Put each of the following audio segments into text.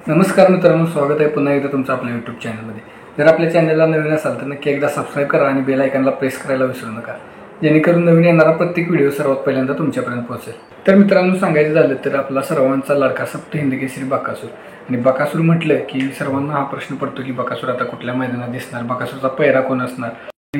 नमस्कार मित्रांनो, स्वागत आहे पुन्हा एकदा तुमचं आपल्या यूट्यूब चॅनलमध्ये. जर आपल्या चॅनलला नवीन असाल तर नक्की एकदा सबस्क्राईब करा आणि बेल आयकॉनला प्रेस करायला विसरू नका, जेणेकरून नवीन येणारा प्रत्येक व्हिडिओ सर्वात पहिल्यांदा तुमच्यापर्यंत पोहोचेल. तर मित्रांनो, सांगायचं झालं तर आपला सर्वांचा लाडका सप्त हिंद केसरी बकासूर. आणि बकासूर म्हटलं की सर्वांना हा प्रश्न पडतो की बकासूर आता कुठल्या मैदानात दिसणार, बकासूरचा पैरा कोण असणार.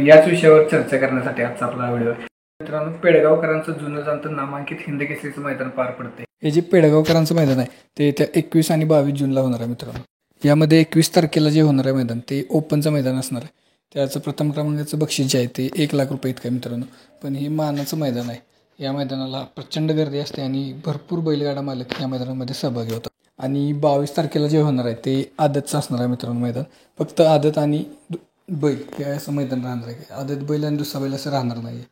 याच विषयावर चर्चा करण्यासाठी आजचा आपला व्हिडिओ आहे. मित्रांनो, पेडगावकरांचं जुनं जाणतं नामांकित हिंद केसरीचं मैदान पार पडते. हे जे पेडगावकरांचं मैदान आहे ते येत्या 21 आणि 22 जूनला होणार आहे मित्रांनो. यामध्ये 21 तारखेला जे होणार आहे मैदान ते ओपनचं मैदान असणार आहे. त्याचं प्रथम क्रमांकाचं बक्षीस जे आहे ते 1 लाख रुपये इतकं आहे मित्रांनो. पण हे मानाचं मैदान आहे. या मैदानाला प्रचंड गर्दी असते आणि भरपूर बैलगाडा मालक या मैदानामध्ये सहभागी होतात. आणि 22 तारखेला जे होणार आहे ते आदतचं असणार आहे मित्रांनो मैदान. फक्त आदत आणि बैल हे असं मैदान राहणार आहे. आदत बैल आणि दुसरा बैल असं राहणार नाही.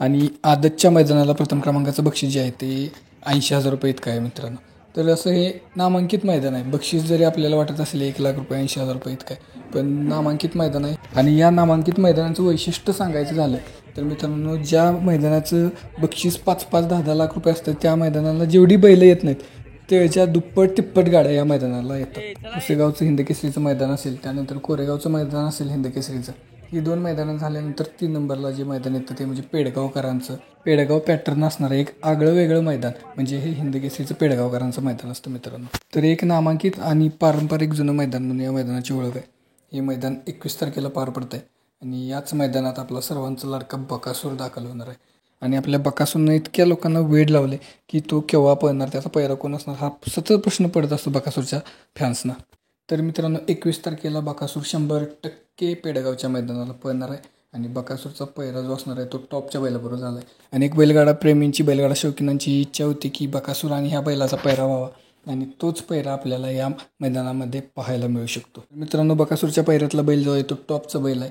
आणि आदतच्या मैदानाला प्रथम क्रमांकाचं बक्षीस जे आहे ते 80,000 रुपये इतकं आहे मित्रांनो. तर असं हे नामांकित मैदान आहे. बक्षीस जरी आपल्याला वाटत असेल 1 लाख रुपये 80,000 रुपये इतकं आहे, पण नामांकित मैदान आहे. आणि या नामांकित मैदानाचं वैशिष्ट्य सांगायचं झालं तर मित्रांनो, ज्या मैदानाचं बक्षीस 5-5, 10-10 लाख रुपये असतं त्या मैदानाला जेवढी बैलं येत नाहीत त्याच्या दुप्पट तिप्पट गाड्या या मैदानाला येतात. पुसेगावचं हिंदकेसरीचं मैदान असेल, त्यानंतर कोरेगावचं मैदान असेल हिंदकेसरीचं, ही 2 मैदानं झाल्यानंतर 3 नंबरला जे मैदान येतं ते म्हणजे पेडगावकरांचं. पेडगाव पॅटर्न असणारं एक आगळं वेगळं मैदान म्हणजे हे हिंदकेसरीचं पेडगावकरांचं मैदान असतं मित्रांनो. तर एक नामांकित आणि पारंपरिक जुनं मैदान म्हणून या मैदानाची ओळख आहे. हे मैदान 21 तारखेला पार पडतं आहे आणि याच मैदानात आपला सर्वांचा लाडका बकासूर दाखल होणार आहे. आणि आपल्या बकासूरनं इतक्या लोकांना वेड लावले की तो केव्हा पळणार, त्याचा पैरा कोण असणार हा सतत प्रश्न पडत असतो बकासूरच्या फॅन्सना. तर मित्रांनो, 21 तारखेला बकासूर 100% पेडगावच्या मैदानाला पळणार आहे. आणि बकासूरचा पैरा जो असणार आहे तो टॉपच्या बैलाबरोबर झाला आहे. अनेक बैलगाडा प्रेमींची, बैलगाडा शौकीनांची इच्छा होती की बकासूर आणि ह्या बैलाचा पैरा व्हावा आणि तोच पैरा आपल्याला या मैदानामध्ये पाहायला मिळू शकतो. मित्रांनो, बकासूरच्या पैऱ्यातला बैल जो आहे तो टॉपचा बैल आहे.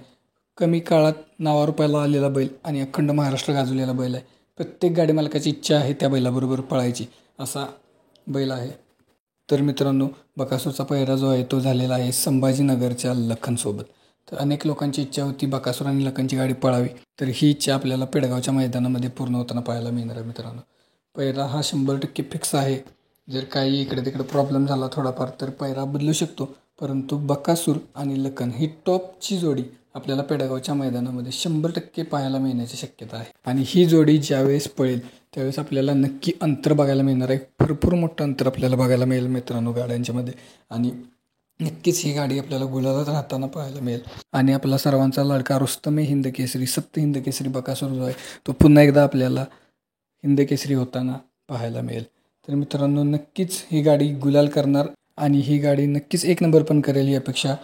कमी काळात नावारूपाला आलेला बैल आणि अखंड महाराष्ट्र गाजवलेला बैल आहे. प्रत्येक गाडी मालकाची इच्छा आहे त्या बैलाबरोबर पळायची, असा बैल आहे. तर मित्रांनो, बकासूरचा पैरा जो आहे तो झालेला आहे संभाजीनगरच्या लखनसोबत. तर अनेक लोकांची इच्छा होती बकासूर आणि लखनची गाडी पळावी, तर ही इच्छा आपल्याला पेडगावच्या मैदानामध्ये पूर्ण होताना पाहायला मिळणार आहे मित्रांनो. पैरा हा 100% फिक्स आहे. जर काही इकडे तिकडे प्रॉब्लेम झाला थोडाफार तर पैरा बदलू शकतो, परंतु बकासूर आणि लखन ही टॉपची जोडी आपल्याला पेडगावच्या मैदानामध्ये 100% पाहायला मिळण्याची शक्यता आहे. आणि ही जोडी ज्यावेळेस पळेल त्यावेळेस आपल्याला नक्की अंतर बघायला मिळणार आहे. भरपूर मोठं अंतर आपल्याला बघायला मिळेल मित्रांनो गाड्यांच्यामध्ये. आणि नक्कीच ही गाडी आपल्याला गुलालात राहताना पाहायला मिळेल. आणि आपला सर्वांचा लाडका रुस्तमे हिंदकेसरी, सप्त हिंदकेसरी बकासूर जो आहे तो पुन्हा एकदा आपल्याला हिंदकेसरी होताना पाहायला मिळेल. तर मित्रांनो, नक्कीच ही गाडी गुलाल करणार आणि ही गाडी नक्कीच 1 नंबर पण करेल ही अपेक्षा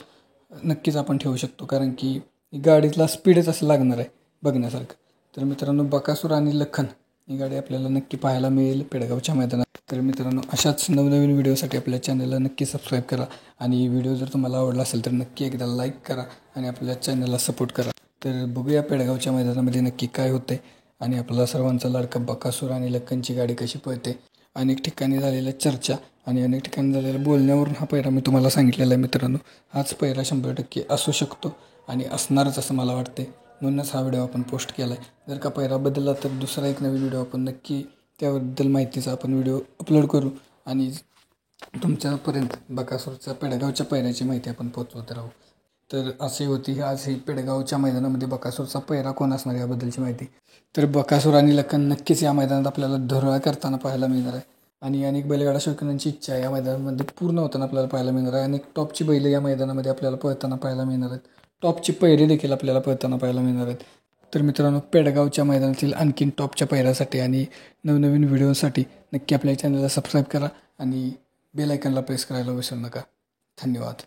नक्कीच आपण ठेवू शकतो, कारण की गाडीतला स्पीडच असं लागणार आहे बघण्यासारखं. तर मित्रांनो, बकासूर आणि लखन ही गाडी आपल्याला नक्की पाहायला मिळेल पेडगावच्या मैदानात. तर मित्रांनो, अशाच नवनवीन व्हिडिओसाठी आपल्या चॅनलला नक्की सबस्क्राईब करा. आणि व्हिडिओ जर तुम्हाला आवडला असेल तर नक्की एकदा लाईक करा आणि आपल्या चॅनलला सपोर्ट करा. तर बघूया पेडगावच्या मैदानामध्ये नक्की काय होते आणि आपला सर्वांचा लाडका बकासूर आणि लखनची गाडी कशी पळते. अनेक ठिकाणी झालेल्या चर्चा आणि अनेक ठिकाणी झालेल्या बोलण्यावरून हा पैरा मी तुम्हाला सांगितलेला आहे मित्रांनो. हाच पैरा 100% असू शकतो आणि असणारच असं मला वाटते, म्हणूनच हा व्हिडिओ आपण पोस्ट केला आहे. जर का पैरा बदलला तर दुसरा एक नवीन व्हिडिओ आपण नक्की त्याबद्दल माहितीचा आपण व्हिडिओ अपलोड करू आणि तुमच्यापर्यंत बकासूरच्या पेडगावच्या पैऱ्याची माहिती आपण पोचवत राहू. तर असे होती आज ही पेडगावच्या मैदानामध्ये बकासूरचा पैरा कोण असणार याबद्दलची माहिती. तर बकासूर आणि लखन नक्कीच या मैदानात आपल्याला धुरळा करताना पाहायला मिळणार आहे. आणि अनेक बैलगाडा शौकीनांची इच्छा या मैदानामध्ये पूर्ण होताना आपल्याला पाहायला मिळणार आहे. अनेक टॉपची बैल या मैदानामध्ये आपल्याला पळताना पाहायला मिळणार आहेत. टॉपची पैरे देखील आपल्याला पळताना पाहायला मिळणार आहेत. तर मित्रांनो, पेडगावच्या मैदानातील आणखीन टॉपच्या पैऱ्यासाठी आणि नवनवीन व्हिडिओसाठी नक्की आपल्या चॅनलला सबस्क्राईब करा आणि बेल आयकॉनला प्रेस करायला विसरू नका. धन्यवाद.